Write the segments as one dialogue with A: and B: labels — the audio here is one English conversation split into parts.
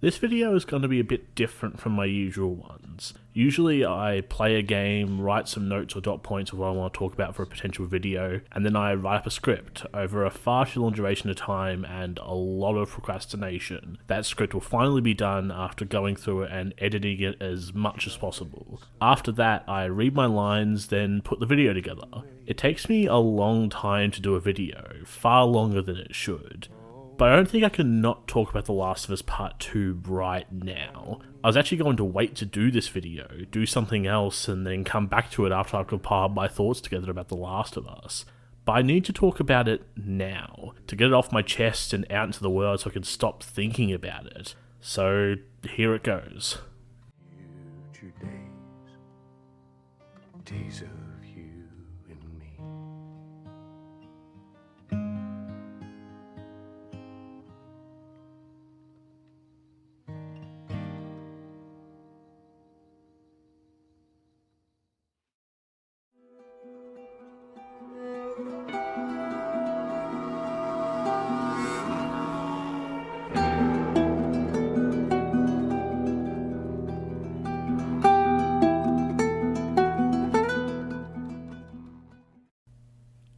A: This video is going to be a bit different from my usual ones. Usually I play a game, write some notes or dot points of what I want to talk about for a potential video, and then I write up a script. Over a far too long duration of time and a lot of procrastination, that script will finally be done after going through it and editing it as much as possible. After that, I read my lines, then put the video together. It takes me a long time to do a video, far longer than it should. But I don't think I can not talk about The Last of Us Part 2 right now. I was actually going to wait to do this video, do something else, and then come back to it after I've compiled my thoughts together about The Last of Us. But I need to talk about it now, to get it off my chest and out into the world so I can stop thinking about it. So, here it goes.
B: Future days of you and me.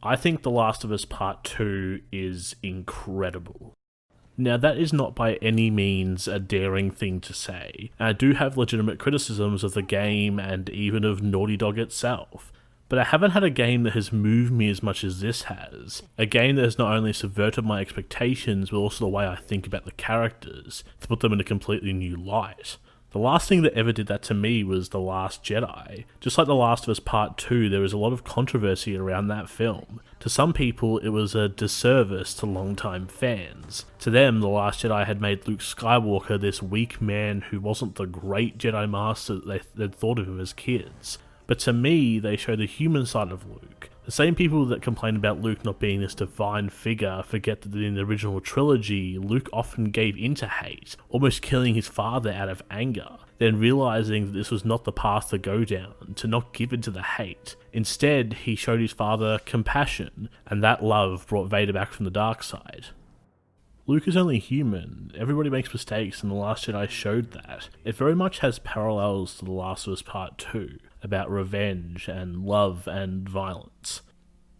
A: I think The Last of Us Part 2 is incredible. Now, that is not by any means a daring thing to say, and I do have legitimate criticisms of the game and even of Naughty Dog itself. But I haven't had a game that has moved me as much as this has. A game that has not only subverted my expectations, but also the way I think about the characters, to put them in a completely new light. The last thing that ever did that to me was The Last Jedi. Just like The Last of Us Part 2, there is a lot of controversy around that film. To some people, it was a disservice to longtime fans. To them, The Last Jedi had made Luke Skywalker this weak man who wasn't the great Jedi Master that they'd thought of him as kids. But to me, they show the human side of Luke. The same people that complain about Luke not being this divine figure forget that in the original trilogy, Luke often gave into hate, almost killing his father out of anger, then realizing that this was not the path to go down, to not give in to the hate. Instead, he showed his father compassion, and that love brought Vader back from the dark side. Luke is only human, everybody makes mistakes, and The Last Jedi showed that. It very much has parallels to The Last of Us Part 2, about revenge and love and violence.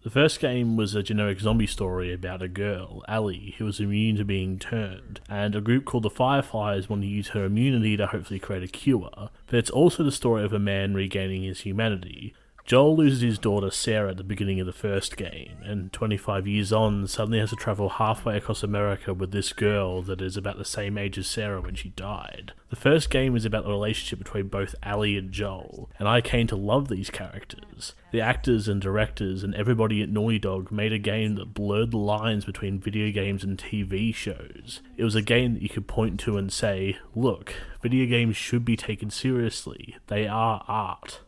A: The first game was a generic zombie story about a girl, Ellie, who was immune to being turned, and a group called the Fireflies wanted to use her immunity to hopefully create a cure, but it's also the story of a man regaining his humanity. Joel loses his daughter Sarah at the beginning of the first game, and 25 years on, suddenly has to travel halfway across America with this girl that is about the same age as Sarah when she died. The first game is about the relationship between both Ellie and Joel, and I came to love these characters. The actors and directors and everybody at Naughty Dog made a game that blurred the lines between video games and TV shows. It was a game that you could point to and say, look, video games should be taken seriously. They are art.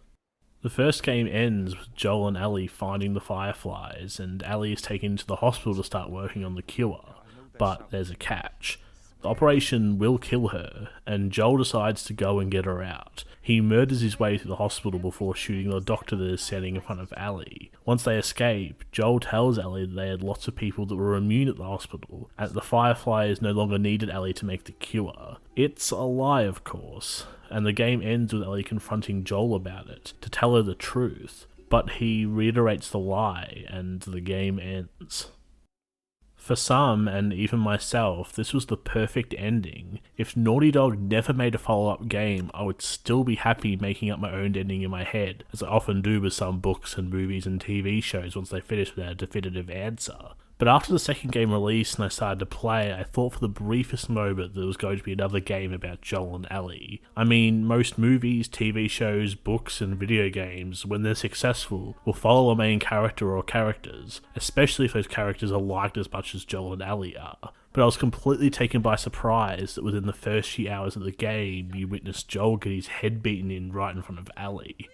A: The first game ends with Joel and Ellie finding the Fireflies, and Ellie is taken to the hospital to start working on the cure. But there's a catch. The operation will kill her, and Joel decides to go and get her out. He murders his way to the hospital before shooting the doctor that is standing in front of Ellie. Once they escape, Joel tells Ellie that they had lots of people that were immune at the hospital, and that the Fireflies no longer needed Ellie to make the cure. It's a lie, of course, and the game ends with Ellie confronting Joel about it, to tell her the truth, but he reiterates the lie, and the game ends. For some, and even myself, this was the perfect ending. If Naughty Dog never made a follow-up game, I would still be happy making up my own ending in my head, as I often do with some books and movies and TV shows once they finish with a definitive answer. But after the second game released and I started to play, I thought for the briefest moment that there was going to be another game about Joel and Ellie. I mean, most movies, TV shows, books, and video games, when they're successful, will follow a main character or characters, especially if those characters are liked as much as Joel and Ellie are. But I was completely taken by surprise that within the first few hours of the game, you witnessed Joel get his head beaten in right in front of Ellie.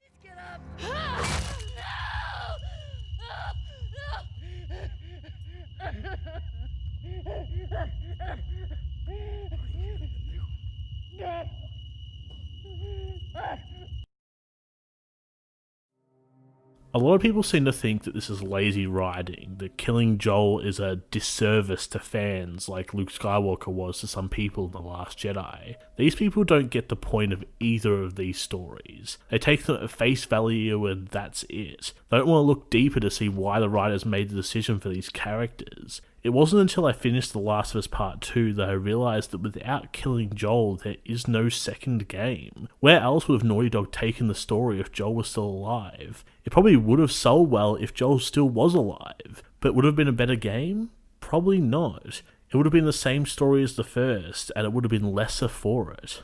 A: A lot of people seem to think that this is lazy writing, that killing Joel is a disservice to fans like Luke Skywalker was to some people in The Last Jedi. These people don't get the point of either of these stories. They take them at face value and that's it. They don't want to look deeper to see why the writers made the decision for these characters. It wasn't until I finished The Last of Us Part 2 that I realised that without killing Joel, there is no second game. Where else would have Naughty Dog taken the story if Joel was still alive? It probably would have sold well if Joel still was alive, but would it have been a better game? Probably not. It would have been the same story as the first, and it would have been lesser for it.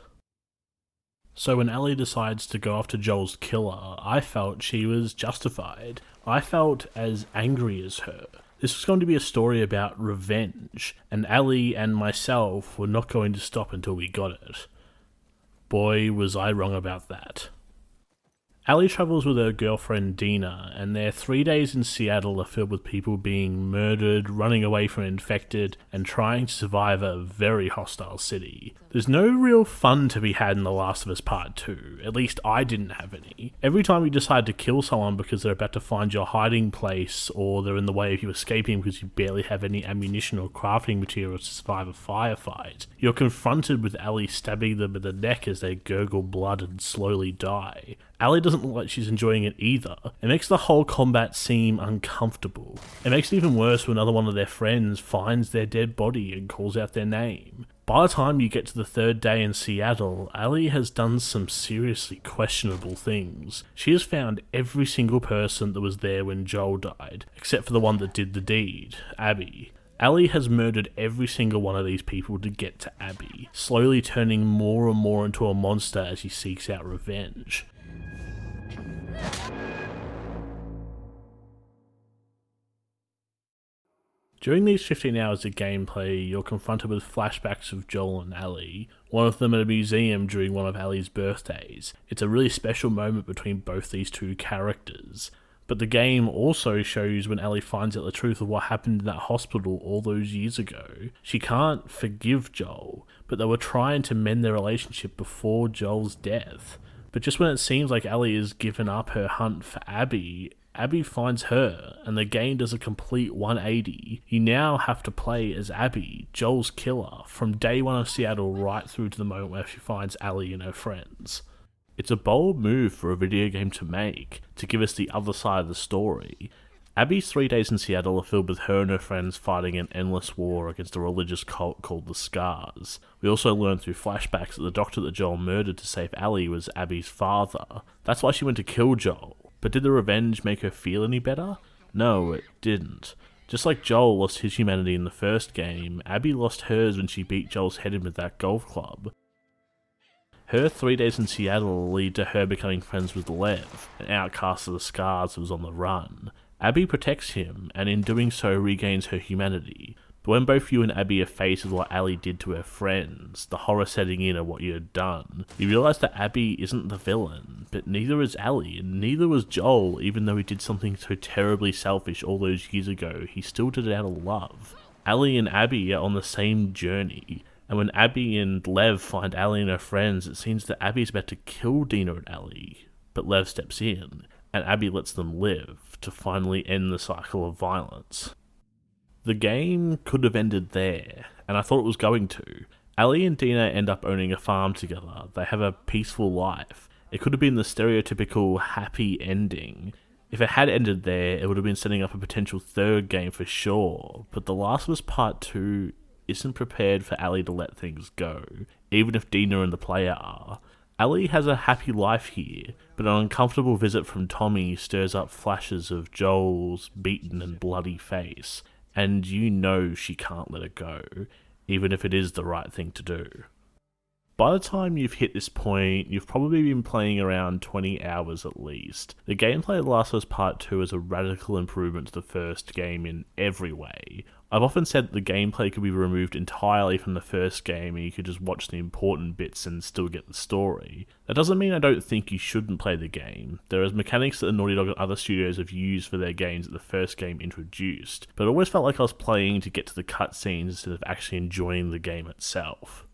A: So when Ellie decides to go after Joel's killer, I felt she was justified. I felt as angry as her. This was going to be a story about revenge, and Ellie and myself were not going to stop until we got it. Boy, was I wrong about that. Ellie travels with her girlfriend Dina, and their 3 days in Seattle are filled with people being murdered, running away from infected, and trying to survive a very hostile city. There's no real fun to be had in The Last of Us Part 2, at least I didn't have any. Every time you decide to kill someone because they're about to find your hiding place, or they're in the way of you escaping because you barely have any ammunition or crafting materials to survive a firefight, you're confronted with Ellie stabbing them in the neck as they gurgle blood and slowly die. Ellie doesn't look like she's enjoying it either. It makes the whole combat seem uncomfortable. It makes it even worse when another one of their friends finds their dead body and calls out their name. By the time you get to the 3rd day in Seattle, Ellie has done some seriously questionable things. She has found every single person that was there when Joel died, except for the one that did the deed, Abby. Ellie has murdered every single one of these people to get to Abby, slowly turning more and more into a monster as she seeks out revenge. During these 15 hours of gameplay, you're confronted with flashbacks of Joel and Ellie, one of them at a museum during one of Ellie's birthdays. It's a really special moment between both these two characters. But the game also shows when Ellie finds out the truth of what happened in that hospital all those years ago. She can't forgive Joel, but they were trying to mend their relationship before Joel's death. But just when it seems like Ellie has given up her hunt for Abby, Abby finds her, and the game does a complete 180. You now have to play as Abby, Joel's killer, from day one of Seattle right through to the moment where she finds Ellie and her friends. It's a bold move for a video game to make, to give us the other side of the story. Abby's 3 days in Seattle are filled with her and her friends fighting an endless war against a religious cult called the Scars. We also learn through flashbacks that the doctor that Joel murdered to save Ellie was Abby's father. That's why she went to kill Joel. But did the revenge make her feel any better? No, it didn't. Just like Joel lost his humanity in the first game, Abby lost hers when she beat Joel's head in with that golf club. Her 3 days in Seattle lead to her becoming friends with Lev, an outcast of the Scars who was on the run. Abby protects him, and in doing so regains her humanity. But when both you and Abby are faced with what Ellie did to her friends, the horror setting in of what you had done, you realise that Abby isn't the villain, but neither is Ellie, and neither was Joel. Even though he did something so terribly selfish all those years ago, he still did it out of love. Ellie and Abby are on the same journey, and when Abby and Lev find Ellie and her friends, it seems that Abby's about to kill Dina and Ellie, but Lev steps in, and Abby lets them live, to finally end the cycle of violence. The game could have ended there, and I thought it was going to. Ellie and Dina end up owning a farm together. They have a peaceful life. It could have been the stereotypical happy ending. If it had ended there, it would have been setting up a potential 3rd game for sure, but The Last of Us Part 2 isn't prepared for Ellie to let things go, even if Dina and the player are. Ellie has a happy life here, but an uncomfortable visit from Tommy stirs up flashes of Joel's beaten and bloody face, and you know she can't let it go, even if it is the right thing to do. By the time you've hit this point, you've probably been playing around 20 hours at least. The gameplay of The Last of Us Part 2 is a radical improvement to the first game in every way. I've often said that the gameplay could be removed entirely from the first game and you could just watch the important bits and still get the story. That doesn't mean I don't think you shouldn't play the game. There are mechanics that the Naughty Dog and other studios have used for their games that the first game introduced, but it always felt like I was playing to get to the cutscenes instead of actually enjoying the game itself.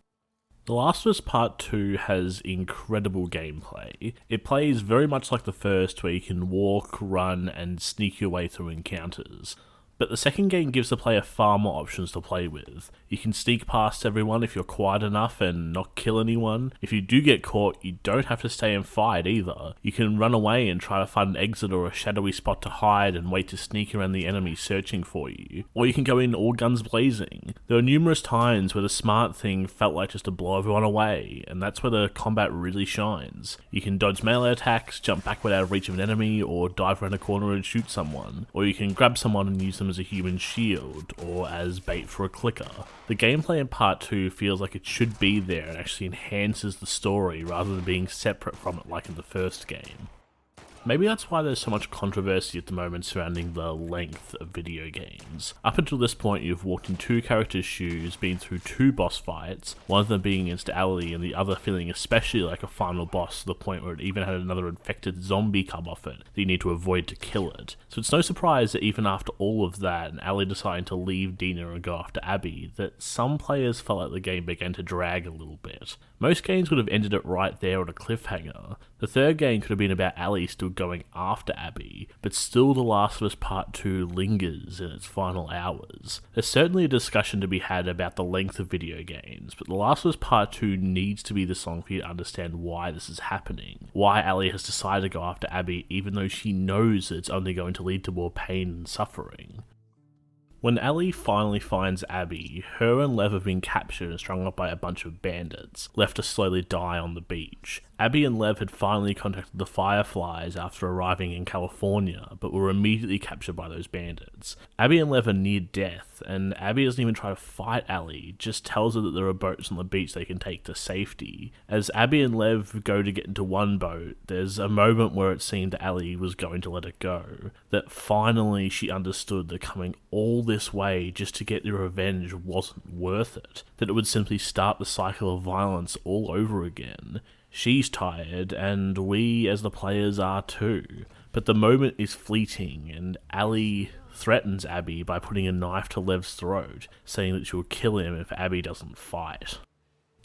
A: The Last of Us Part 2 has incredible gameplay. It plays very much like the first, where you can walk, run, and sneak your way through encounters. But the second game gives the player far more options to play with. You can sneak past everyone if you're quiet enough and not kill anyone. If you do get caught, you don't have to stay and fight either. You can run away and try to find an exit or a shadowy spot to hide and wait to sneak around the enemy searching for you. Or you can go in all guns blazing. There are numerous times where the smart thing felt like just to blow everyone away, and that's where the combat really shines. You can dodge melee attacks, jump backward out of reach of an enemy, or dive around a corner and shoot someone. Or you can grab someone and use them as a human shield, or as bait for a clicker. The gameplay in Part 2 feels like it should be there and actually enhances the story rather than being separate from it like in the first game. Maybe that's why there's so much controversy at the moment surrounding the length of video games. Up until this point, you've walked in two characters' shoes, been through two boss fights, one of them being against Ellie and the other feeling especially like a final boss to the point where it even had another infected zombie come off it that you need to avoid to kill it. So it's no surprise that even after all of that and Ellie deciding to leave Dina and go after Abby, that some players felt like the game began to drag a little bit. Most games would have ended it right there on a cliffhanger. The third game could have been about Ellie still going after Abby, but still The Last of Us Part 2 lingers in its final hours. There's certainly a discussion to be had about the length of video games, but The Last of Us Part 2 needs to be the song for you to understand why this is happening, why Ellie has decided to go after Abby even though she knows that it's only going to lead to more pain and suffering. When Ellie finally finds Abby, her and Lev have been captured and strung up by a bunch of bandits, left to slowly die on the beach. Abby and Lev had finally contacted the Fireflies after arriving in California, but were immediately captured by those bandits. Abby and Lev are near death, and Abby doesn't even try to fight Ellie, just tells her that there are boats on the beach they can take to safety. As Abby and Lev go to get into one boat, there's a moment where it seemed Ellie was going to let it go, that finally she understood that coming all this way just to get the revenge wasn't worth it, that it would simply start the cycle of violence all over again. She's tired, and we as the players are too. But the moment is fleeting, and Ellie threatens Abby by putting a knife to Lev's throat, saying that she'll kill him if Abby doesn't fight.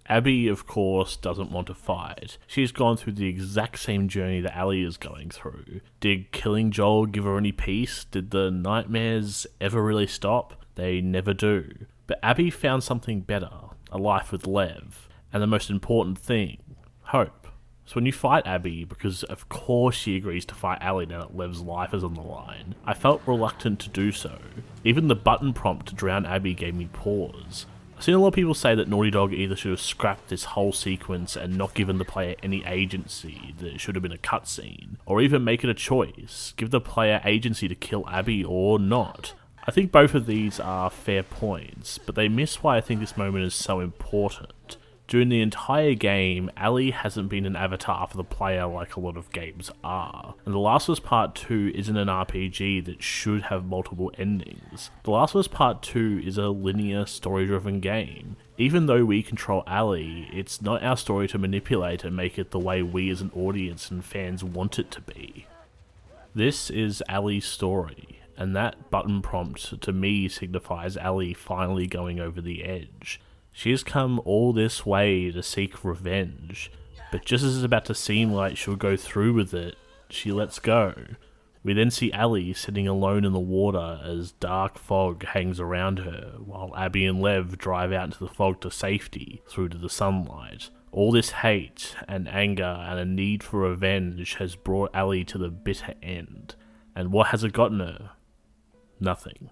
A: Abby, of course, doesn't want to fight. She's gone through the exact same journey that Ellie is going through. Did killing Joel give her any peace? Did the nightmares ever really stop? They never do. But Abby found something better, a life with Lev, and the most important thing, hope. So when you fight Abby, because of course she agrees to fight Ellie now that Lev's life is on the line, I felt reluctant to do so. Even the button prompt to drown Abby gave me pause. I've seen a lot of people say that Naughty Dog either should have scrapped this whole sequence and not given the player any agency, that it should have been a cutscene, or even make it a choice, give the player agency to kill Abby or not. I think both of these are fair points, but they miss why I think this moment is so important. During the entire game, Ellie hasn't been an avatar for the player like a lot of games are, and The Last of Us Part 2 isn't an RPG that should have multiple endings. The Last of Us Part 2 is a linear, story-driven game. Even though we control Ellie, it's not our story to manipulate and make it the way we as an audience and fans want it to be. This is Ellie's story, and that button prompt to me signifies Ellie finally going over the edge. She has come all this way to seek revenge, but just as it's about to seem like she'll go through with it, she lets go. We then see Ellie sitting alone in the water as dark fog hangs around her, while Abby and Lev drive out into the fog to safety, through to the sunlight. All this hate and anger and a need for revenge has brought Ellie to the bitter end. And what has it gotten her? Nothing.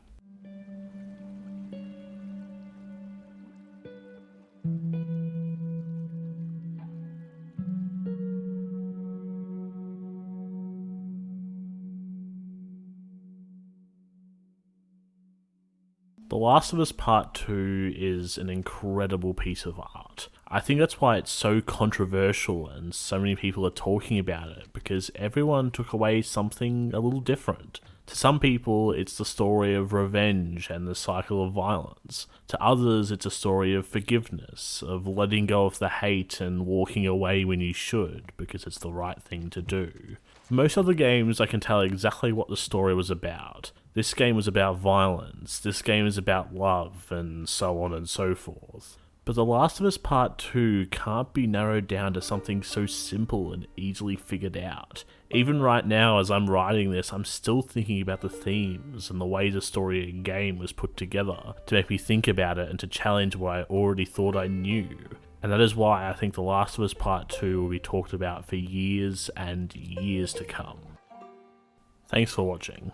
A: The Last of Us Part 2 is an incredible piece of art. I think that's why it's so controversial and so many people are talking about it, because everyone took away something a little different. To some people, it's the story of revenge and the cycle of violence. To others, it's a story of forgiveness, of letting go of the hate and walking away when you should, because it's the right thing to do. For most other games, I can tell exactly what the story was about. This game was about violence, this game is about love, and so on and so forth. But The Last of Us Part 2 can't be narrowed down to something so simple and easily figured out. Even right now, as I'm writing this, I'm still thinking about the themes and the way the story and game was put together to make me think about it and to challenge what I already thought I knew. And that is why I think The Last of Us Part 2 will be talked about for years and years to come. Thanks for watching.